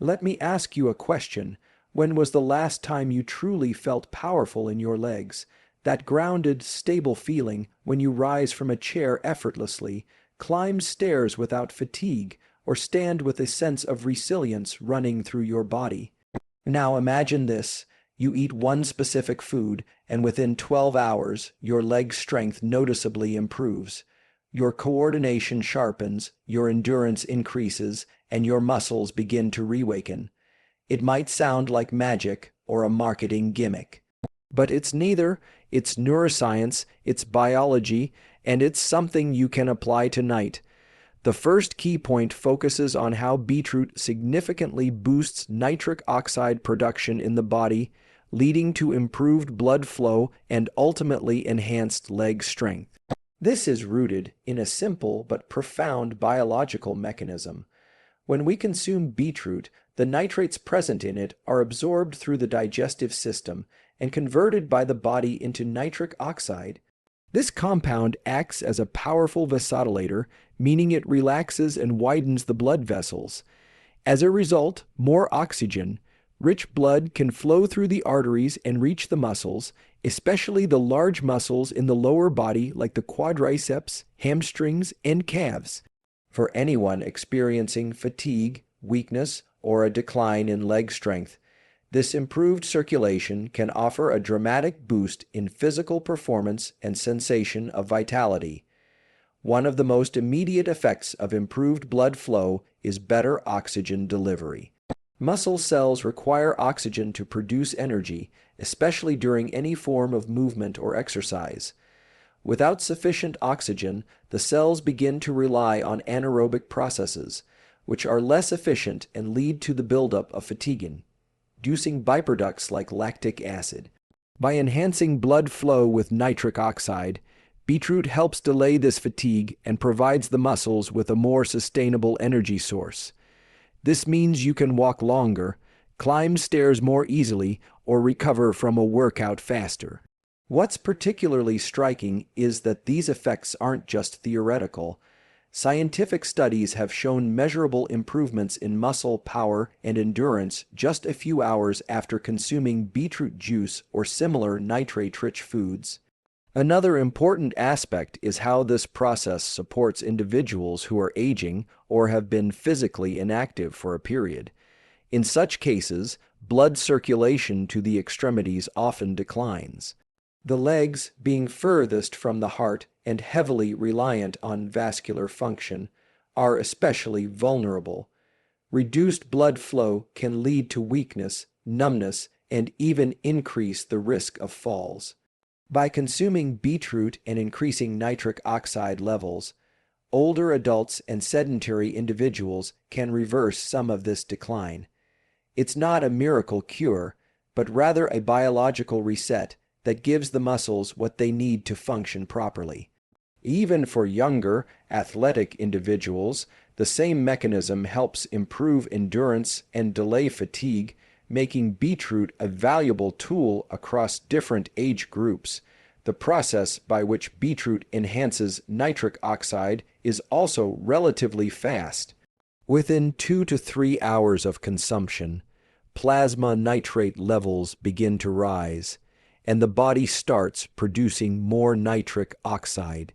Let me ask you a question. When was the last time you truly felt powerful in your legs? That grounded, stable feeling when you rise from a chair effortlessly, climb stairs without fatigue, or stand with a sense of resilience running through your body. Now imagine this. You eat one specific food, and within 12 hours, your leg strength noticeably improves. Your coordination sharpens, your endurance increases, and your muscles begin to reawaken. It might sound like magic or a marketing gimmick. But it's neither. It's neuroscience, it's biology, and it's something you can apply tonight. The first key point focuses on how beetroot significantly boosts nitric oxide production in the body, leading to improved blood flow and ultimately enhanced leg strength. This is rooted in a simple but profound biological mechanism. When we consume beetroot, the nitrates present in it are absorbed through the digestive system and converted by the body into nitric oxide. This compound acts as a powerful vasodilator, meaning it relaxes and widens the blood vessels. As a result, more oxygen, rich blood can flow through the arteries and reach the muscles, especially the large muscles in the lower body like the quadriceps, hamstrings, and calves. For anyone experiencing fatigue, weakness, or a decline in leg strength, this improved circulation can offer a dramatic boost in physical performance and sensation of vitality. One of the most immediate effects of improved blood flow is better oxygen delivery. Muscle cells require oxygen to produce energy, especially during any form of movement or exercise. Without sufficient oxygen, the cells begin to rely on anaerobic processes, which are less efficient and lead to the buildup of fatigue, producing byproducts like lactic acid. By enhancing blood flow with nitric oxide, beetroot helps delay this fatigue and provides the muscles with a more sustainable energy source. This means you can walk longer, climb stairs more easily, or recover from a workout faster. What's particularly striking is that these effects aren't just theoretical. Scientific studies have shown measurable improvements in muscle power and endurance just a few hours after consuming beetroot juice or similar nitrate-rich foods. Another important aspect is how this process supports individuals who are aging or have been physically inactive for a period. In such cases, blood circulation to the extremities often declines. The legs, being furthest from the heart and heavily reliant on vascular function, are especially vulnerable. Reduced blood flow can lead to weakness, numbness, and even increase the risk of falls. By consuming beetroot and increasing nitric oxide levels, older adults and sedentary individuals can reverse some of this decline. It's not a miracle cure, but rather a biological reset that gives the muscles what they need to function properly. Even for younger, athletic individuals, the same mechanism helps improve endurance and delay fatigue, making beetroot a valuable tool across different age groups. The process by which beetroot enhances nitric oxide is also relatively fast. Within 2 to 3 hours of consumption, plasma nitrate levels begin to rise, and the body starts producing more nitric oxide.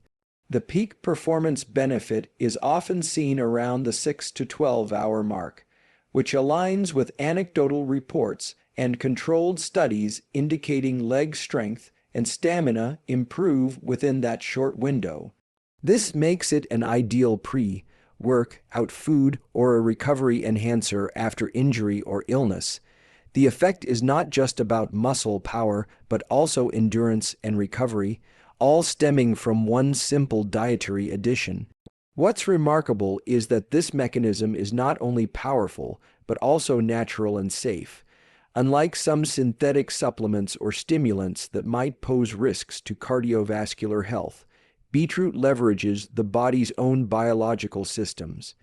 The peak performance benefit is often seen around the 6 to 12 hour mark, which aligns with anecdotal reports and controlled studies indicating leg strength and stamina improve within that short window. This makes it an ideal pre-workout food or a recovery enhancer after injury or illness. The effect is not just about muscle power, but also endurance and recovery, all stemming from one simple dietary addition. What's remarkable is that this mechanism is not only powerful, but also natural and safe. Unlike some synthetic supplements or stimulants that might pose risks to cardiovascular health, beetroot leverages the body's own biological systems.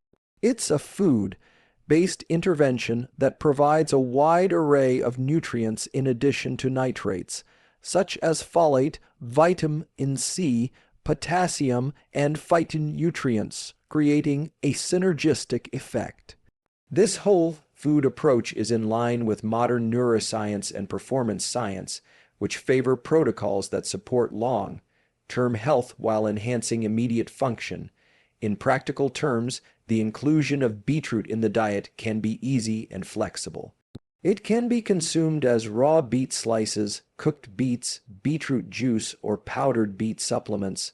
It's a food-based intervention that provides a wide array of nutrients in addition to nitrates, such as folate, vitamin C, potassium, and phytonutrients, creating a synergistic effect. This whole food approach is in line with modern neuroscience and performance science, which favor protocols that support long-term health while enhancing immediate function. In practical terms, the inclusion of beetroot in the diet can be easy and flexible. It can be consumed as raw beet slices, cooked beets, beetroot juice, or powdered beet supplements.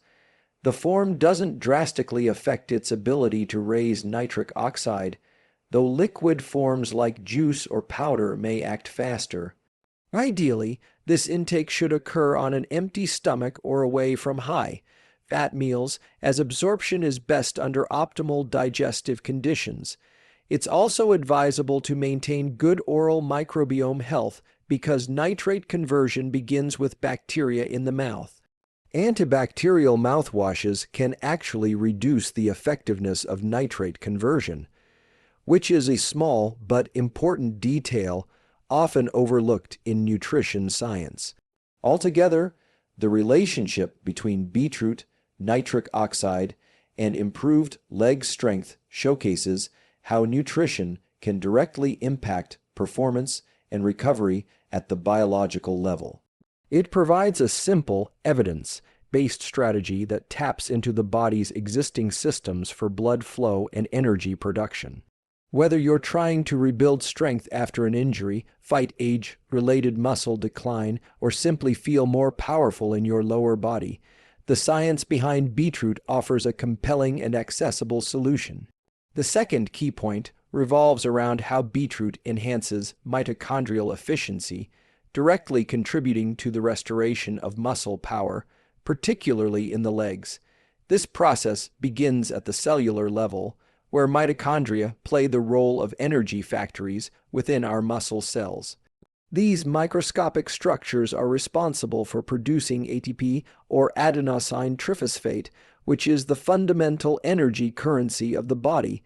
The form doesn't drastically affect its ability to raise nitric oxide, though liquid forms like juice or powder may act faster. Ideally, this intake should occur on an empty stomach or away from high-fat meals, as absorption is best under optimal digestive conditions. It's also advisable to maintain good oral microbiome health because nitrate conversion begins with bacteria in the mouth. Antibacterial mouthwashes can actually reduce the effectiveness of nitrate conversion, which is a small but important detail often overlooked in nutrition science. Altogether, the relationship between beetroot, nitric oxide, and improved leg strength showcases how nutrition can directly impact performance and recovery at the biological level. It provides a simple, evidence-based strategy that taps into the body's existing systems for blood flow and energy production. Whether you're trying to rebuild strength after an injury, fight age-related muscle decline, or simply feel more powerful in your lower body, the science behind beetroot offers a compelling and accessible solution. The second key point revolves around how beetroot enhances mitochondrial efficiency, directly contributing to the restoration of muscle power, particularly in the legs. This process begins at the cellular level, where mitochondria play the role of energy factories within our muscle cells. These microscopic structures are responsible for producing ATP or adenosine triphosphate, which is the fundamental energy currency of the body.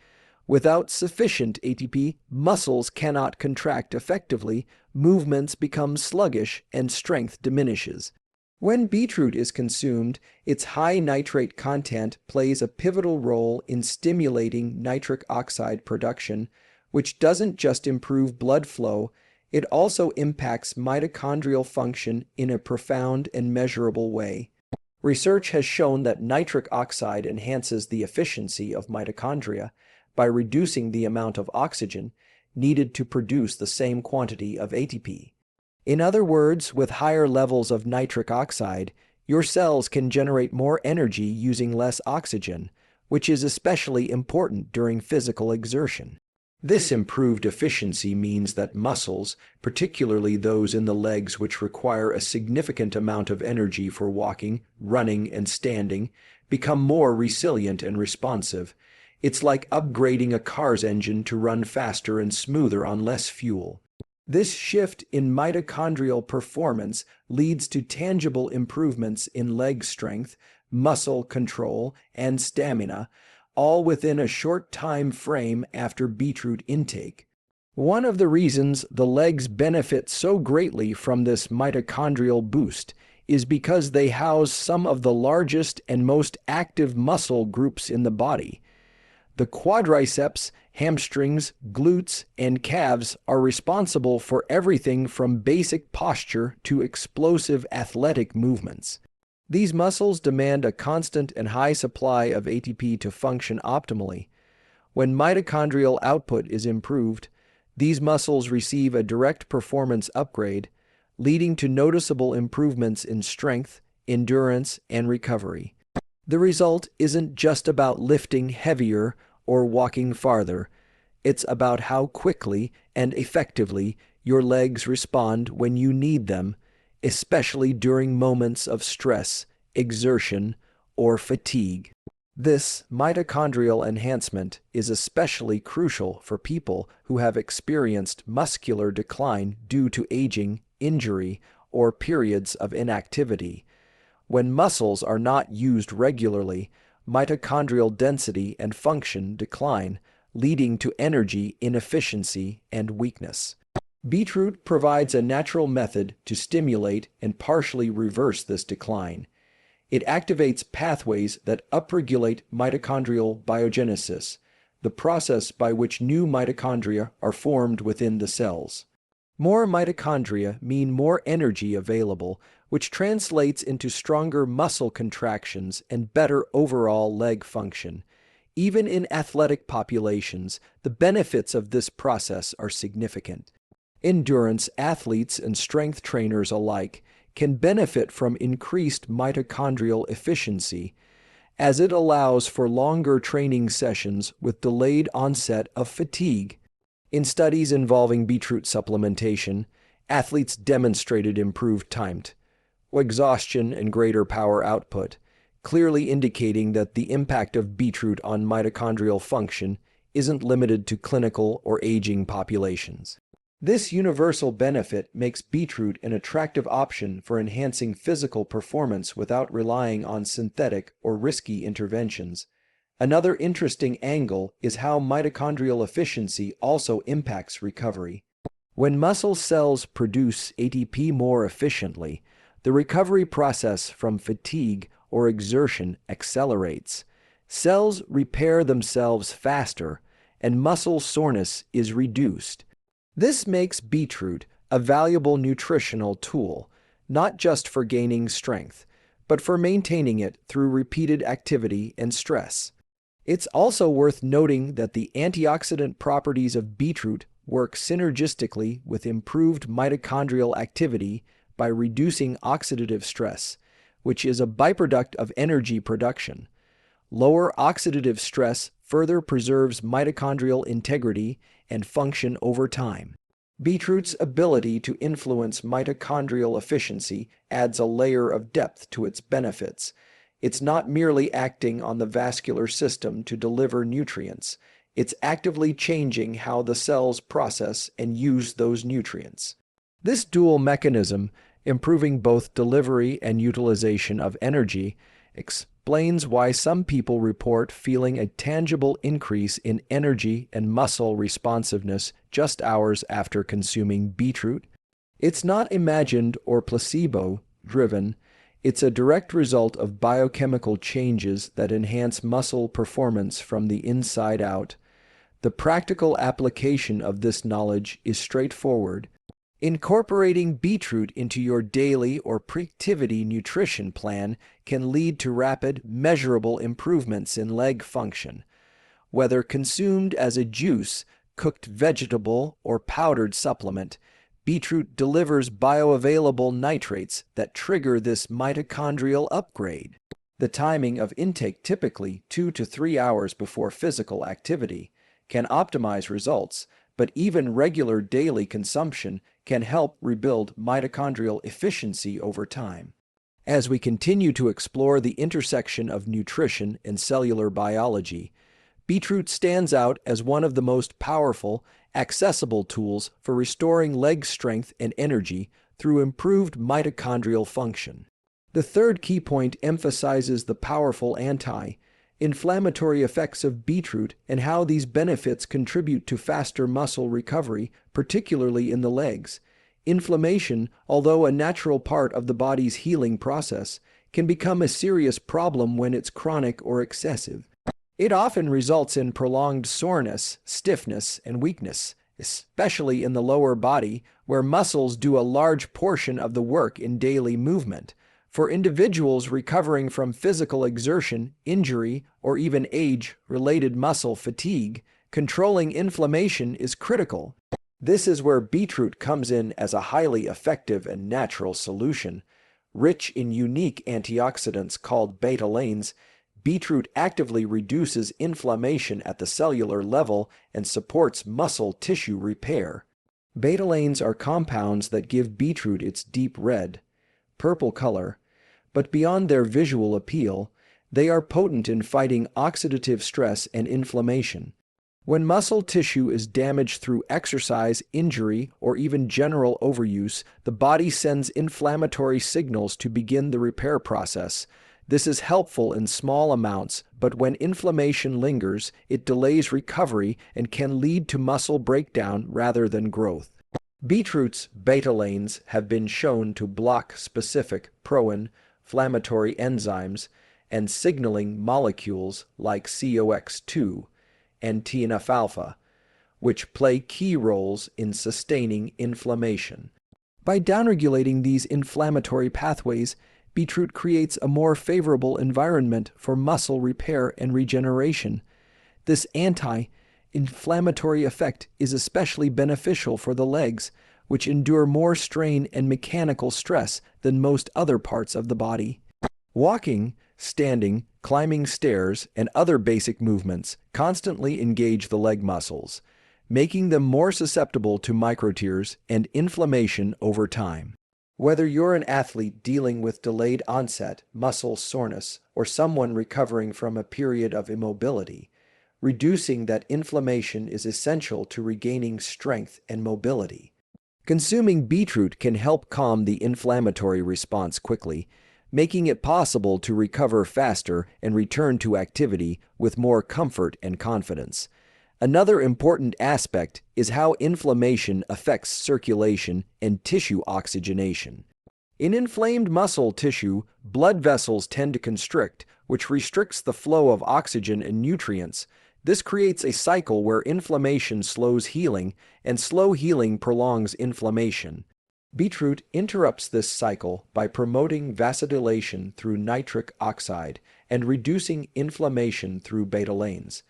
Without sufficient ATP, muscles cannot contract effectively, movements become sluggish, and strength diminishes. When beetroot is consumed, its high nitrate content plays a pivotal role in stimulating nitric oxide production, which doesn't just improve blood flow, it also impacts mitochondrial function in a profound and measurable way. Research has shown that nitric oxide enhances the efficiency of mitochondria by reducing the amount of oxygen needed to produce the same quantity of ATP. In other words, with higher levels of nitric oxide, your cells can generate more energy using less oxygen, which is especially important during physical exertion. This improved efficiency means that muscles, particularly those in the legs which require a significant amount of energy for walking, running, and standing, become more resilient and responsive. It's like upgrading a car's engine to run faster and smoother on less fuel. This shift in mitochondrial performance leads to tangible improvements in leg strength, muscle control, and stamina, all within a short time frame after beetroot intake. One of the reasons the legs benefit so greatly from this mitochondrial boost is because they house some of the largest and most active muscle groups in the body. The quadriceps, hamstrings, glutes, and calves are responsible for everything from basic posture to explosive athletic movements. These muscles demand a constant and high supply of ATP to function optimally. When mitochondrial output is improved, these muscles receive a direct performance upgrade, leading to noticeable improvements in strength, endurance, and recovery. The result isn't just about lifting heavier or walking farther. It's about how quickly and effectively your legs respond when you need them, especially during moments of stress, exertion, or fatigue. This mitochondrial enhancement is especially crucial for people who have experienced muscular decline due to aging, injury, or periods of inactivity. When muscles are not used regularly, mitochondrial density and function decline, leading to energy inefficiency and weakness. Beetroot provides a natural method to stimulate and partially reverse this decline. It activates pathways that upregulate mitochondrial biogenesis, the process by which new mitochondria are formed within the cells. More mitochondria mean more energy available, which translates into stronger muscle contractions and better overall leg function. Even in athletic populations, the benefits of this process are significant. Endurance athletes and strength trainers alike can benefit from increased mitochondrial efficiency, as it allows for longer training sessions with delayed onset of fatigue. In studies involving beetroot supplementation, athletes demonstrated improved timed exhaustion and greater power output, clearly indicating that the impact of beetroot on mitochondrial function isn't limited to clinical or aging populations. This universal benefit makes beetroot an attractive option for enhancing physical performance without relying on synthetic or risky interventions. Another interesting angle is how mitochondrial efficiency also impacts recovery. When muscle cells produce ATP more efficiently, the recovery process from fatigue or exertion accelerates. Cells repair themselves faster, and muscle soreness is reduced. This makes beetroot a valuable nutritional tool, not just for gaining strength, but for maintaining it through repeated activity and stress. It's also worth noting that the antioxidant properties of beetroot work synergistically with improved mitochondrial activity by reducing oxidative stress, which is a byproduct of energy production. Lower oxidative stress further preserves mitochondrial integrity and function over time. Beetroot's ability to influence mitochondrial efficiency adds a layer of depth to its benefits. It's not merely acting on the vascular system to deliver nutrients. It's actively changing how the cells process and use those nutrients. This dual mechanism, improving both delivery and utilization of energy, explains why some people report feeling a tangible increase in energy and muscle responsiveness just hours after consuming beetroot. It's not imagined or placebo-driven. It's a direct result of biochemical changes that enhance muscle performance from the inside out. The practical application of this knowledge is straightforward. Incorporating beetroot into your daily or pre-activity nutrition plan can lead to rapid, measurable improvements in leg function. Whether consumed as a juice, cooked vegetable, or powdered supplement, beetroot delivers bioavailable nitrates that trigger this mitochondrial upgrade. The timing of intake, typically 2 to 3 hours before physical activity, can optimize results, but even regular daily consumption can help rebuild mitochondrial efficiency over time. As we continue to explore the intersection of nutrition and cellular biology, beetroot stands out as one of the most powerful, accessible tools for restoring leg strength and energy through improved mitochondrial function. The third key point emphasizes the powerful anti-inflammatory effects of beetroot and how these benefits contribute to faster muscle recovery, particularly in the legs. Inflammation, although a natural part of the body's healing process, can become a serious problem when it's chronic or excessive. It often results in prolonged soreness, stiffness, and weakness, especially in the lower body, where muscles do a large portion of the work in daily movement. For individuals recovering from physical exertion, injury, or even age-related muscle fatigue, controlling inflammation is critical. This is where beetroot comes in as a highly effective and natural solution. Rich in unique antioxidants called betalains, beetroot actively reduces inflammation at the cellular level and supports muscle tissue repair. Betalains are compounds that give beetroot its deep red, purple color, but beyond their visual appeal, they are potent in fighting oxidative stress and inflammation. When muscle tissue is damaged through exercise, injury, or even general overuse, the body sends inflammatory signals to begin the repair process. This is helpful in small amounts, but when inflammation lingers, it delays recovery and can lead to muscle breakdown rather than growth. Beetroot's betalains have been shown to block specific pro-inflammatory enzymes and signaling molecules like COX-2, and TNF-alpha, which play key roles in sustaining inflammation. By downregulating these inflammatory pathways, beetroot creates a more favorable environment for muscle repair and regeneration. This anti-inflammatory effect is especially beneficial for the legs, which endure more strain and mechanical stress than most other parts of the body. Walking, standing, climbing stairs, and other basic movements constantly engage the leg muscles, making them more susceptible to microtears and inflammation over time. Whether you're an athlete dealing with delayed onset muscle soreness or someone recovering from a period of immobility, reducing that inflammation is essential to regaining strength and mobility. Consuming beetroot can help calm the inflammatory response quickly, making it possible to recover faster and return to activity with more comfort and confidence. Another important aspect is how inflammation affects circulation and tissue oxygenation. In inflamed muscle tissue, blood vessels tend to constrict, which restricts the flow of oxygen and nutrients. This creates a cycle where inflammation slows healing, and slow healing prolongs inflammation. Beetroot interrupts this cycle by promoting vasodilation through nitric oxide and reducing inflammation through betalains.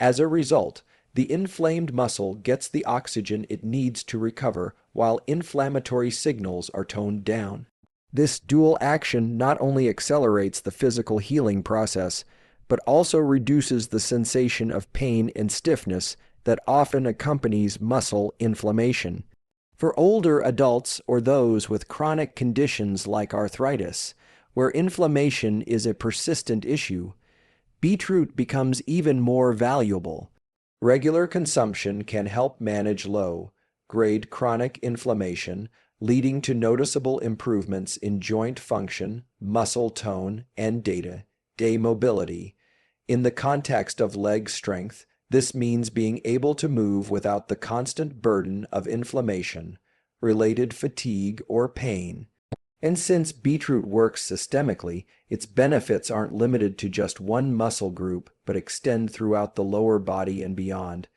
As a result, the inflamed muscle gets the oxygen it needs to recover while inflammatory signals are toned down. This dual action not only accelerates the physical healing process, but also reduces the sensation of pain and stiffness that often accompanies muscle inflammation. For older adults or those with chronic conditions like arthritis, where inflammation is a persistent issue, beetroot becomes even more valuable. Regular consumption can help manage low-grade chronic inflammation, leading to noticeable improvements in joint function, muscle tone, and day-to-day mobility. In the context of leg strength, this means being able to move without the constant burden of inflammation, related fatigue, or pain. And since beetroot works systemically, its benefits aren't limited to just one muscle group, but extend throughout the lower body and beyond.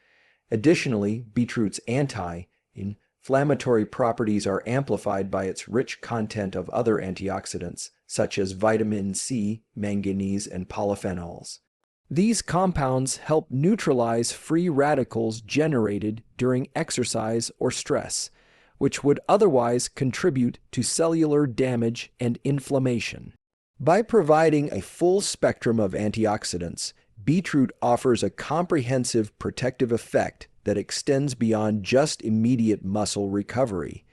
Additionally, beetroot's anti-inflammatory properties are amplified by its rich content of other antioxidants, such as vitamin C, manganese, and polyphenols. These compounds help neutralize free radicals generated during exercise or stress, which would otherwise contribute to cellular damage and inflammation. By providing a full spectrum of antioxidants, beetroot offers a comprehensive protective effect that extends beyond just immediate muscle recovery.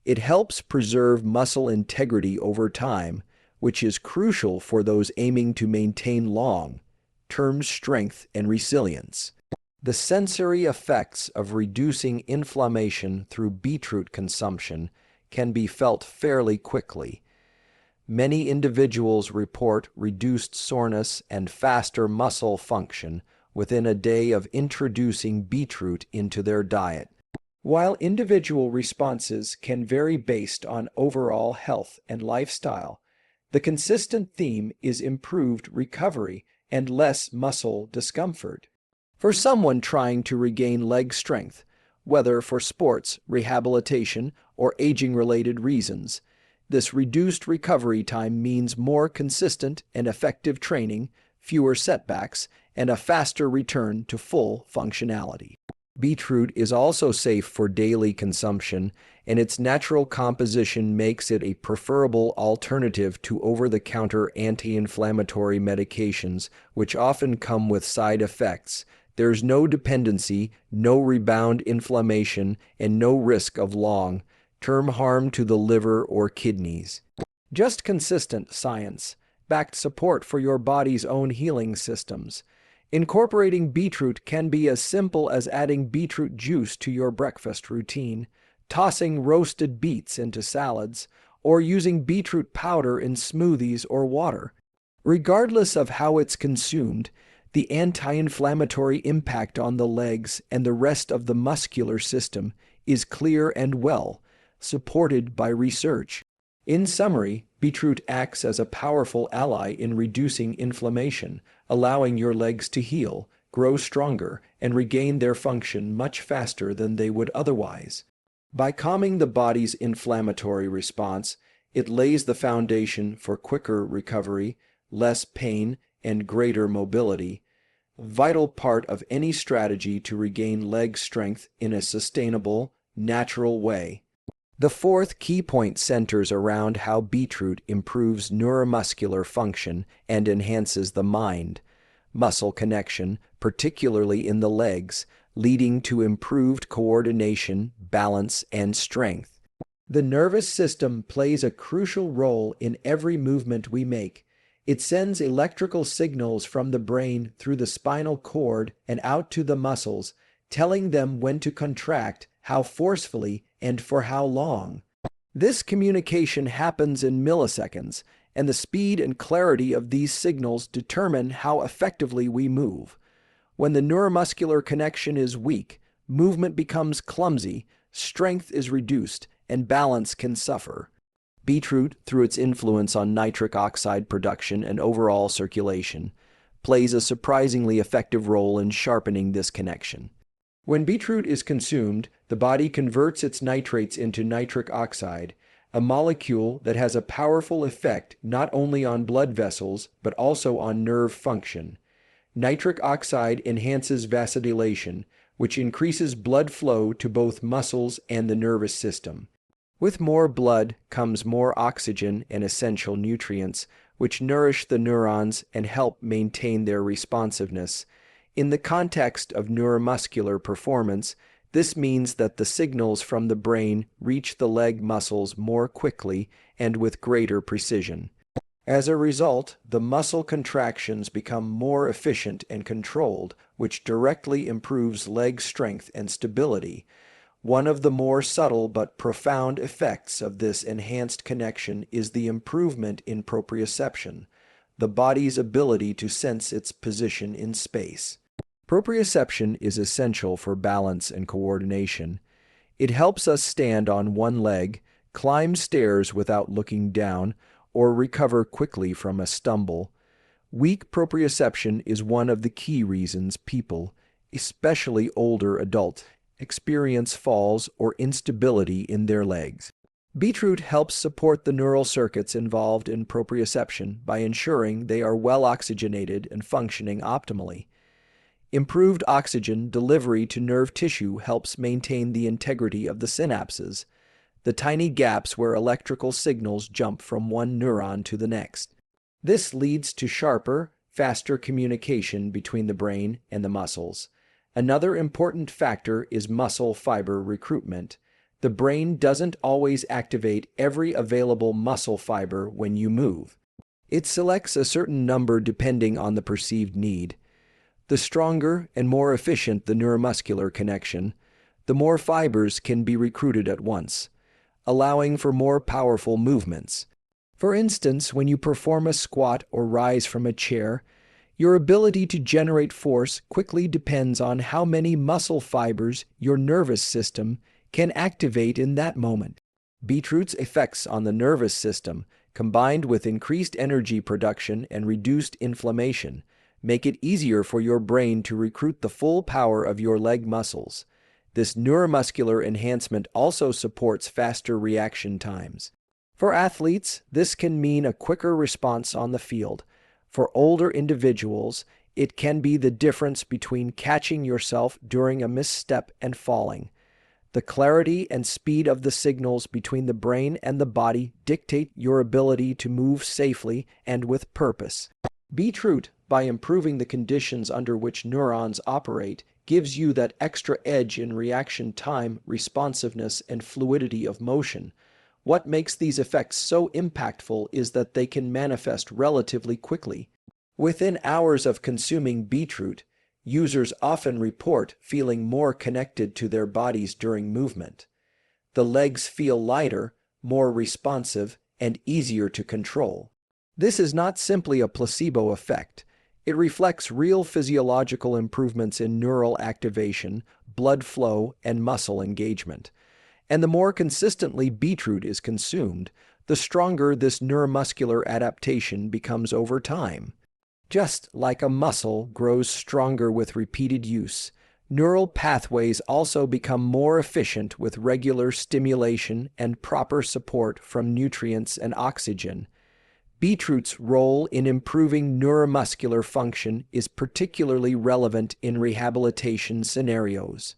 It helps preserve muscle integrity over time, which is crucial for those aiming to maintain long-term strength and resilience. The sensory effects of reducing inflammation through beetroot consumption can be felt fairly quickly. Many individuals report reduced soreness and faster muscle function within a day of introducing beetroot into their diet. While individual responses can vary based on overall health and lifestyle, the consistent theme is improved recovery and less muscle discomfort. For someone trying to regain leg strength, whether for sports, rehabilitation, or aging-related reasons, this reduced recovery time means more consistent and effective training, fewer setbacks, and a faster return to full functionality. Beetroot is also safe for daily consumption, and its natural composition makes it a preferable alternative to over-the-counter anti-inflammatory medications, which often come with side effects. There's no dependency, no rebound inflammation, and no risk of long-term harm to the liver or kidneys. Just consistent science-backed support for your body's own healing systems. Incorporating beetroot can be as simple as adding beetroot juice to your breakfast routine, tossing roasted beets into salads, or using beetroot powder in smoothies or water. Regardless of how it's consumed, the anti-inflammatory impact on the legs and the rest of the muscular system is clear and well supported by research. In summary, beetroot acts as a powerful ally in reducing inflammation, allowing your legs to heal, grow stronger, and regain their function much faster than they would otherwise. By calming the body's inflammatory response, it lays the foundation for quicker recovery, less pain, and greater mobility, a vital part of any strategy to regain leg strength in a sustainable, natural way. The fourth key point centers around how beetroot improves neuromuscular function and enhances the mind-muscle connection, particularly in the legs, leading to improved coordination, balance, and strength. The nervous system plays a crucial role in every movement we make. It sends electrical signals from the brain through the spinal cord and out to the muscles, telling them when to contract, how forcefully, and for how long. This communication happens in milliseconds, and the speed and clarity of these signals determine how effectively we move. When the neuromuscular connection is weak, movement becomes clumsy, strength is reduced, and balance can suffer. Beetroot, through its influence on nitric oxide production and overall circulation, plays a surprisingly effective role in sharpening this connection. When beetroot is consumed, the body converts its nitrates into nitric oxide, a molecule that has a powerful effect not only on blood vessels but also on nerve function. Nitric oxide enhances vasodilation, which increases blood flow to both muscles and the nervous system. With more blood comes more oxygen and essential nutrients, which nourish the neurons and help maintain their responsiveness. In the context of neuromuscular performance, this means that the signals from the brain reach the leg muscles more quickly and with greater precision. As a result, the muscle contractions become more efficient and controlled, which directly improves leg strength and stability. One of the more subtle but profound effects of this enhanced connection is the improvement in proprioception, the body's ability to sense its position in space. Proprioception is essential for balance and coordination. It helps us stand on one leg, climb stairs without looking down, or recover quickly from a stumble. Weak proprioception is one of the key reasons people, especially older adults, experience falls or instability in their legs. Beetroot helps support the neural circuits involved in proprioception by ensuring they are well oxygenated and functioning optimally. Improved oxygen delivery to nerve tissue helps maintain the integrity of the synapses, the tiny gaps where electrical signals jump from one neuron to the next. This leads to sharper, faster communication between the brain and the muscles. Another important factor is muscle fiber recruitment. The brain doesn't always activate every available muscle fiber when you move. It selects a certain number depending on the perceived need. The stronger and more efficient the neuromuscular connection, the more fibers can be recruited at once, allowing for more powerful movements. For instance, when you perform a squat or rise from a chair, your ability to generate force quickly depends on how many muscle fibers your nervous system can activate in that moment. Beetroot's effects on the nervous system, combined with increased energy production and reduced inflammation, make it easier for your brain to recruit the full power of your leg muscles. This neuromuscular enhancement also supports faster reaction times. For athletes, this can mean a quicker response on the field. For older individuals, it can be the difference between catching yourself during a misstep and falling. The clarity and speed of the signals between the brain and the body dictate your ability to move safely and with purpose. Beetroot, by improving the conditions under which neurons operate, gives you that extra edge in reaction time, responsiveness, and fluidity of motion. What makes these effects so impactful is that they can manifest relatively quickly. Within hours of consuming beetroot, users often report feeling more connected to their bodies during movement. The legs feel lighter, more responsive, and easier to control. This is not simply a placebo effect. It reflects real physiological improvements in neural activation, blood flow, and muscle engagement. And the more consistently beetroot is consumed, the stronger this neuromuscular adaptation becomes over time. Just like a muscle grows stronger with repeated use, neural pathways also become more efficient with regular stimulation and proper support from nutrients and oxygen. Beetroot's role in improving neuromuscular function is particularly relevant in rehabilitation scenarios.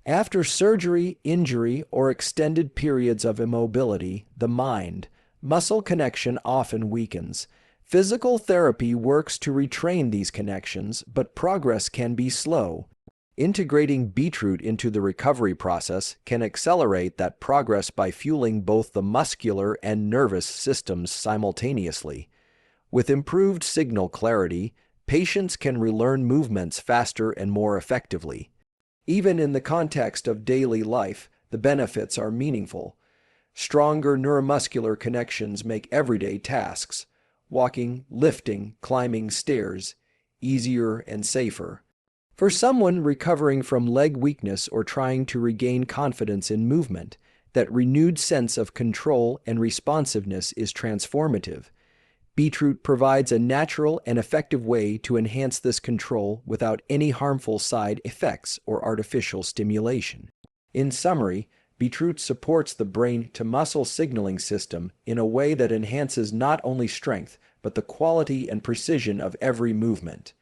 After surgery, injury, or extended periods of immobility, the mind-muscle connection often weakens. Physical therapy works to retrain these connections, but progress can be slow. Integrating beetroot into the recovery process can accelerate that progress by fueling both the muscular and nervous systems simultaneously. With improved signal clarity, patients can relearn movements faster and more effectively. Even in the context of daily life, the benefits are meaningful. Stronger neuromuscular connections make everyday tasks, walking, lifting, climbing stairs, easier and safer. For someone recovering from leg weakness or trying to regain confidence in movement, that renewed sense of control and responsiveness is transformative. Beetroot provides a natural and effective way to enhance this control without any harmful side effects or artificial stimulation. In summary, beetroot supports the brain-to-muscle signaling system in a way that enhances not only strength, but the quality and precision of every movement.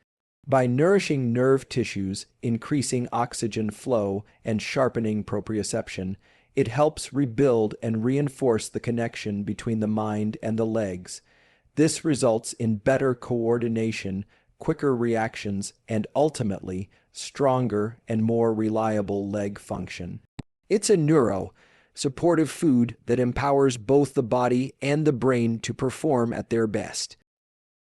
By nourishing nerve tissues, increasing oxygen flow, and sharpening proprioception, it helps rebuild and reinforce the connection between the mind and the legs. This results in better coordination, quicker reactions, and ultimately, stronger and more reliable leg function. It's a supportive food that empowers both the body and the brain to perform at their best.